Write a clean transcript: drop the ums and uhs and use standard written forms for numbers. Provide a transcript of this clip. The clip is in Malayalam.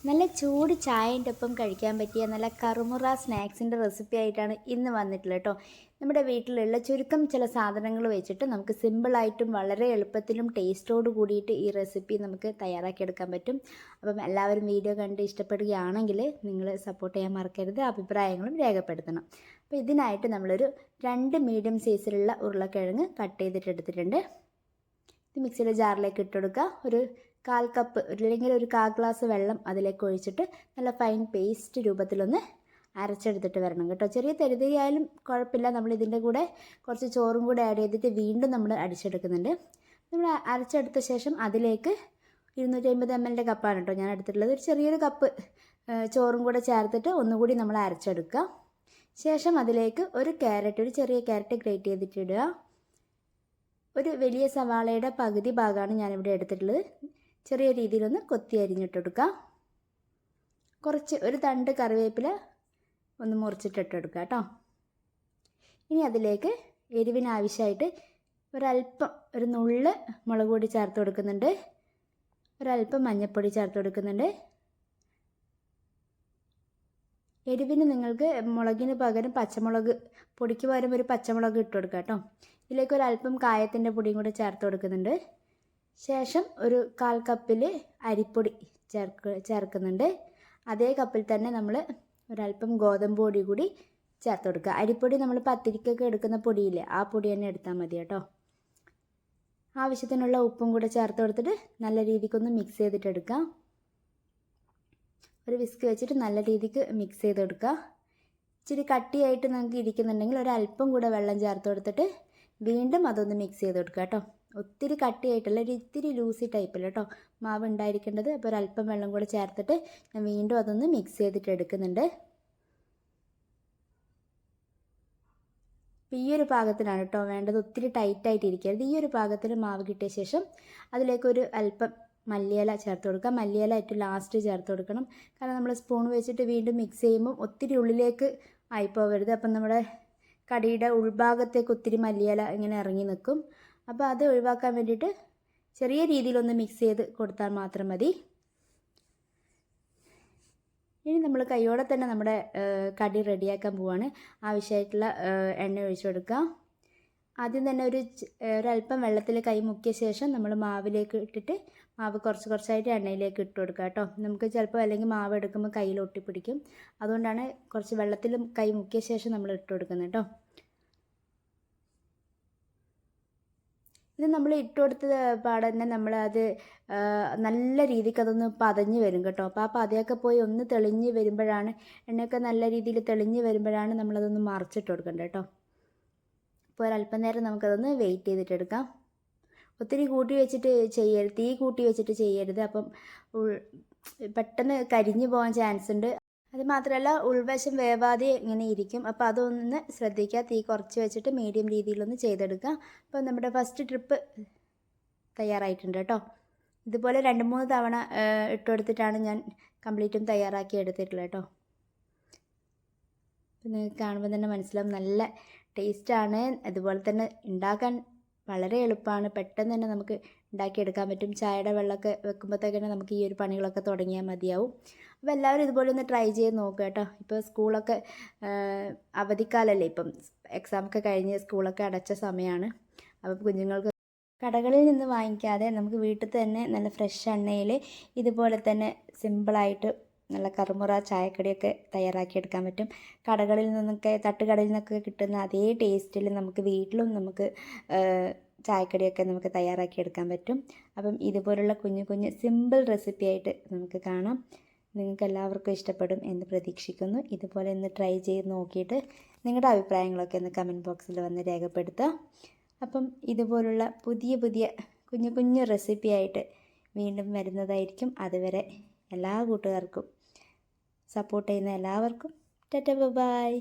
നല്ല ചൂട് ചായൻ്റെ ഒപ്പം കഴിക്കാൻ പറ്റിയ നല്ല കറുമുറ സ്നാക്സിൻ്റെ റെസിപ്പി ആയിട്ടാണ് ഇന്ന് വന്നിട്ടുള്ളത് കേട്ടോ. നമ്മുടെ വീട്ടിലുള്ള ചുരുക്കം ചില സാധനങ്ങൾ വെച്ചിട്ട് നമുക്ക് സിമ്പിളായിട്ടും വളരെ എളുപ്പത്തിലും ടേസ്റ്റോട് കൂടിയിട്ട് ഈ റെസിപ്പി നമുക്ക് തയ്യാറാക്കിയെടുക്കാൻ പറ്റും. അപ്പം എല്ലാവരും വീഡിയോ കണ്ട് ഇഷ്ടപ്പെടുകയാണെങ്കിൽ നിങ്ങൾ സപ്പോർട്ട് ചെയ്യാൻ മറക്കരുത്, അഭിപ്രായങ്ങളും രേഖപ്പെടുത്തണം. അപ്പോൾ ഇതിനായിട്ട് നമ്മളൊരു 2 മീഡിയം സൈസിലുള്ള ഉരുളക്കിഴങ്ങ് കട്ട് ചെയ്തിട്ട് എടുത്തിട്ടുണ്ട്. ഇത് മിക്സിയുടെ ജാറിലേക്ക് ഇട്ടുകൊടുക്കുക. ഒരു 1/4 കപ്പ് അല്ലെങ്കിൽ ഒരു 1/4 ഗ്ലാസ് വെള്ളം അതിലേക്ക് ഒഴിച്ചിട്ട് നല്ല ഫൈൻ പേസ്റ്റ് രൂപത്തിലൊന്ന് അരച്ചെടുത്തിട്ട് വരണം കേട്ടോ. ചെറിയ തരിതരിയായാലും കുഴപ്പമില്ല. നമ്മൾ ഇതിൻ്റെ കൂടെ കുറച്ച് ചോറും കൂടെ ആഡ് ചെയ്തിട്ട് വീണ്ടും നമ്മൾ അടിച്ചെടുക്കുന്നുണ്ട്. നമ്മൾ അരച്ചെടുത്ത ശേഷം അതിലേക്ക് 250 ml കപ്പാണ് കേട്ടോ ഞാൻ എടുത്തിട്ടുള്ളത്. ഒരു ചെറിയൊരു കപ്പ് ചോറും കൂടെ ചേർത്തിട്ട് ഒന്നുകൂടി നമ്മൾ അരച്ചെടുക്കുക. ശേഷം അതിലേക്ക് ഒരു ചെറിയ ക്യാരറ്റ് ഗ്രേറ്റ് ചെയ്തിട്ട് ഇടുക. ഒരു വലിയ സവാളയുടെ പകുതി ഭാഗമാണ് ഞാനിവിടെ എടുത്തിട്ടുള്ളത്. ചെറിയ രീതിയിലൊന്ന് കൊത്തി അരിഞ്ഞിട്ടെടുക്കുക. ഒരു തണ്ട് കറിവേപ്പില ഒന്ന് മുറിച്ചിട്ടിട്ടെടുക്കുക കേട്ടോ. ഇനി അതിലേക്ക് എരിവിന് ആവശ്യമായിട്ട് ഒരു നുള്ള് മുളക് പൊടി ചേർത്ത് കൊടുക്കുന്നുണ്ട്. ഒരല്പം മഞ്ഞൾപ്പൊടി ചേർത്ത് കൊടുക്കുന്നുണ്ട്. എരിവിന് നിങ്ങൾക്ക് മുളകിന് പകരം പച്ചമുളക് പൊടിക്ക് പകരം ഒരു പച്ചമുളക് ഇട്ട് കൊടുക്കുക കേട്ടോ. ഇതിലേക്ക് ഒരല്പം കായത്തിൻ്റെ പൊടിയും കൂടെ ചേർത്ത് കൊടുക്കുന്നുണ്ട്. ശേഷം ഒരു 1/4 കപ്പിൽ അരിപ്പൊടി ചേർക്കുന്നുണ്ട്. അതേ കപ്പിൽ തന്നെ നമ്മൾ ഒരല്പം ഗോതമ്പ് പൊടി കൂടി ചേർത്ത് കൊടുക്കുക. അരിപ്പൊടി നമ്മൾ പത്തിരിക്കൊക്കെ എടുക്കുന്ന പൊടിയില്ലേ, ആ പൊടി തന്നെ എടുത്താൽ മതി കേട്ടോ. ആവശ്യത്തിനുള്ള ഉപ്പും കൂടെ ചേർത്ത് കൊടുത്തിട്ട് നല്ല രീതിക്കൊന്ന് മിക്സ് ചെയ്തിട്ടെടുക്കാം. ഒരു വിസ്ക് വെച്ചിട്ട് നല്ല രീതിക്ക് മിക്സ് ചെയ്തെടുക്കുക. ഇച്ചിരി കട്ടിയായിട്ട് നിങ്ങൾക്ക് ഇരിക്കുന്നുണ്ടെങ്കിൽ ഒരല്പം കൂടെ വെള്ളം ചേർത്ത് കൊടുത്തിട്ട് വീണ്ടും അതൊന്ന് മിക്സ് ചെയ്ത് കൊടുക്കുക കേട്ടോ. ഒത്തിരി കട്ടിയായിട്ടല്ല, ഒരു ഇത്തിരി ലൂസി ടൈപ്പിൽ കേട്ടോ മാവ് ഉണ്ടായിരിക്കേണ്ടത്. അപ്പോൾ ഒരല്പം വെള്ളം കൂടെ ചേർത്തിട്ട് ഞാൻ വീണ്ടും അതൊന്ന് മിക്സ് ചെയ്തിട്ട് എടുക്കുന്നുണ്ട്. അപ്പോൾ ഈ ഒരു പാകത്തിനാണ് കേട്ടോ വേണ്ടത്. ഒത്തിരി ടൈറ്റായിട്ട് ഇരിക്കരുത്. ഈ ഒരു പാകത്തിൽ മാവ് കിട്ടിയ ശേഷം അതിലേക്കൊരു അല്പം മല്ലിയില ചേർത്ത് കൊടുക്കുക. മല്ലിയില ഏറ്റവും ലാസ്റ്റ് ചേർത്ത് കൊടുക്കണം. കാരണം നമ്മൾ സ്പൂൺ വെച്ചിട്ട് വീണ്ടും മിക്സ് ചെയ്യുമ്പോൾ ഒത്തിരി ഉള്ളിലേക്ക് ആയിപ്പോവരുത്. അപ്പം നമ്മുടെ കടിയുടെ ഉൾഭാഗത്തേക്ക് ഒത്തിരി മല്ലിയില ഇങ്ങനെ ഇറങ്ങി നിൽക്കും. അപ്പോൾ അത് ഒഴിവാക്കാൻ വേണ്ടിയിട്ട് ചെറിയ രീതിയിലൊന്ന് മിക്സ് ചെയ്ത് കൊടുത്താൽ മാത്രം മതി. ഇനി നമ്മൾ കൈയോടെ തന്നെ നമ്മുടെ കടി റെഡിയാക്കാൻ പോവാണ്. ആവശ്യമായിട്ടുള്ള എണ്ണ ഒഴിച്ചു കൊടുക്കുക. ആദ്യം തന്നെ ഒരല്പം വെള്ളത്തിൽ കൈ മുക്കിയ ശേഷം നമ്മൾ മാവിലേക്ക് ഇട്ടിട്ട് മാവ് കുറച്ചായിട്ട് എണ്ണയിലേക്ക് ഇട്ട് കൊടുക്കുക കേട്ടോ. നമുക്ക് ചിലപ്പോൾ അല്ലെങ്കിൽ മാവ് എടുക്കുമ്പോൾ കയ്യിൽ ഒട്ടിപ്പിടിക്കും. അതുകൊണ്ടാണ് കുറച്ച് വെള്ളത്തിൽ കൈ മുക്കിയ ശേഷം നമ്മൾ ഇട്ട് കൊടുക്കുന്നത് കേട്ടോ. ഇത് നമ്മൾ ഇട്ട് കൊടുത്ത പാടെ തന്നെ നമ്മളത് നല്ല രീതിക്ക് അതൊന്ന് പതഞ്ഞ് വരും കേട്ടോ. അപ്പോൾ ആ പതയൊക്കെ പോയി ഒന്ന് തെളിഞ്ഞ് വരുമ്പോഴാണ്, എണ്ണയൊക്കെ നല്ല രീതിയിൽ തെളിഞ്ഞ് വരുമ്പോഴാണ് നമ്മളതൊന്ന് മറിച്ചിട്ട് കൊടുക്കേണ്ടത് കേട്ടോ. അപ്പോൾ ഒരല്പം നേരം നമുക്കതൊന്ന് വെയിറ്റ് ചെയ്തിട്ടെടുക്കാം. ഒത്തിരി കൂട്ടി വെച്ചിട്ട് ചെയ്യരുത്, തീ കൂട്ടി വെച്ചിട്ട് ചെയ്യരുത്. അപ്പം പെട്ടെന്ന് കരിഞ്ഞു പോകാൻ ചാൻസ് ഉണ്ട്. അത് മാത്രമല്ല ഉൾവശം വേവാതെ ഇങ്ങനെ ഇരിക്കും. അപ്പോൾ അതൊന്ന് ശ്രദ്ധിക്കുക. തീ കുറച്ച് വെച്ചിട്ട് മീഡിയം രീതിയിലൊന്ന് ചെയ്തെടുക്കുക. അപ്പോൾ നമ്മുടെ ഫസ്റ്റ് ട്രിപ്പ് തയ്യാറായിട്ടുണ്ട് കേട്ടോ. ഇതുപോലെ 2-3 തവണ ഇട്ടുകൊടുത്തിട്ടാണ് ഞാൻ കംപ്ലീറ്റും തയ്യാറാക്കി എടുത്തിട്ടുള്ളത് കേട്ടോ. അപ്പോൾ നിങ്ങൾക്ക് കാണുമ്പോൾ തന്നെ മനസ്സിലാവും നല്ല ടേസ്റ്റാണ്. അതുപോലെ തന്നെ ഉണ്ടാക്കാൻ വളരെ എളുപ്പമാണ്. പെട്ടെന്ന് തന്നെ നമുക്ക് ഉണ്ടാക്കിയെടുക്കാൻ പറ്റും. ചായയുടെ വെള്ളമൊക്കെ വെക്കുമ്പോഴത്തേക്കാണ് നമുക്ക് ഈ ഒരു പണികളൊക്കെ തുടങ്ങിയാൽ മതിയാവും. അപ്പോൾ എല്ലാവരും ഇതുപോലെ ഒന്ന് ട്രൈ ചെയ്ത് നോക്കുക കേട്ടോ. ഇപ്പോൾ സ്കൂളൊക്കെ അവധിക്കാലമല്ലേ, ഇപ്പം എക്സാമൊക്കെ കഴിഞ്ഞ് സ്കൂളൊക്കെ അടച്ച സമയമാണ്. അപ്പോൾ കുഞ്ഞുങ്ങൾക്ക് കടകളിൽ നിന്ന് വാങ്ങിക്കാതെ നമുക്ക് വീട്ടിൽ തന്നെ നല്ല ഫ്രഷ് എണ്ണയിൽ ഇതുപോലെ തന്നെ സിമ്പിളായിട്ട് നല്ല കറുമുറ ചായക്കടിയൊക്കെ തയ്യാറാക്കിയെടുക്കാൻ പറ്റും. കടകളിൽ നിന്നൊക്കെ തട്ടുകടയിൽ നിന്നൊക്കെ കിട്ടുന്ന അതേ ടേസ്റ്റിൽ നമുക്ക് വീട്ടിലും നമുക്ക് ചായക്കടിയൊക്കെ നമുക്ക് തയ്യാറാക്കിയെടുക്കാൻ പറ്റും. അപ്പം ഇതുപോലുള്ള കുഞ്ഞു സിമ്പിൾ റെസിപ്പി ആയിട്ട് നമുക്ക് കാണാം. നിങ്ങൾക്ക് എല്ലാവർക്കും ഇഷ്ടപ്പെടും എന്ന് പ്രതീക്ഷിക്കുന്നു. ഇതുപോലെ ഒന്ന് ട്രൈ ചെയ്ത് നോക്കിയിട്ട് നിങ്ങളുടെ അഭിപ്രായങ്ങളൊക്കെ ഒന്ന് കമൻറ്റ് ബോക്സിൽ വന്ന് രേഖപ്പെടുത്തുക. അപ്പം ഇതുപോലുള്ള പുതിയ കുഞ്ഞു റെസിപ്പി ആയിട്ട് വീണ്ടും വരുന്നതായിരിക്കും. അതുവരെ എല്ലാ കൂട്ടുകാർക്കും, സപ്പോർട്ട് ചെയ്യുന്ന എല്ലാവർക്കും ടാറ്റാ ബൈ.